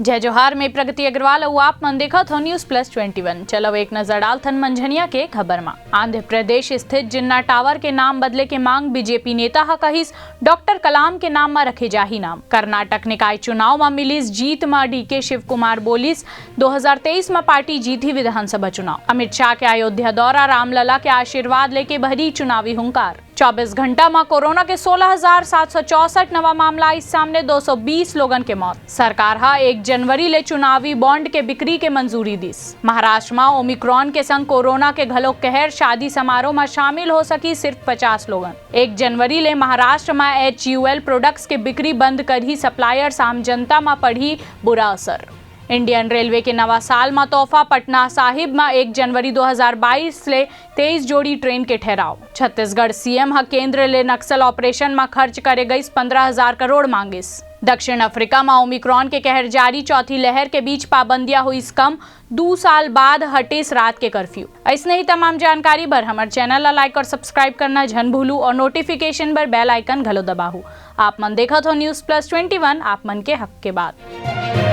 जय जोहार में प्रगति अग्रवाल और आप मन देखा थो न्यूज प्लस 21। चलो एक नजर डाल थन मंझनिया के खबर में। आंध्र प्रदेश स्थित जिन्ना टावर के नाम बदले के मांग बीजेपी नेता हा कहिस डॉक्टर कलाम के नाम में रखे जाही नाम। कर्नाटक निकाय चुनाव में मिलीस जीत में डीके शिव कुमार बोलिस 2023 में पार्टी जीती विधानसभा चुनाव। अमित शाह के अयोध्या दौरा, रामलला के आशीर्वाद लेके भरी चुनावी हुंकार। 24 घंटा में कोरोना के 16,764 नवा मामला इस सामने 220 लोगन के मौत। सरकार हा 1 जनवरी ले चुनावी बॉन्ड के बिक्री के मंजूरी दिस। महाराष्ट्र में ओमिक्रॉन के संग कोरोना के घलो कहर, शादी समारोह में शामिल हो सकी सिर्फ 50 लोगन। 1 जनवरी ले महाराष्ट्र में HUL प्रोडक्ट्स के बिक्री बंद कर ही सप्लायर्स आम जनता में पड़ी बुरा असर। इंडियन रेलवे के नवा साल में तोहफा, पटना साहिब में 1 जनवरी 2022 ले 23 जोड़ी ट्रेन के ठहराव। छत्तीसगढ़ सीएम हा केंद्र ले नक्सल ऑपरेशन में खर्च करे गई 15,000 करोड़ मांगिस। दक्षिण अफ्रीका में ओमिक्रॉन के कहर जारी, चौथी लहर के बीच पाबंदियां हुई कम, 2 साल बाद हटिस रात के कर्फ्यू। ऐसने ही तमाम जानकारी बर हमारे चैनल ला लाइक और सब्सक्राइब करना झन भूलू और नोटिफिकेशन बर बेल आइकन घलो दबाहू। आप मन देखा थो न्यूज प्लस 21, आप मन के हक के बात।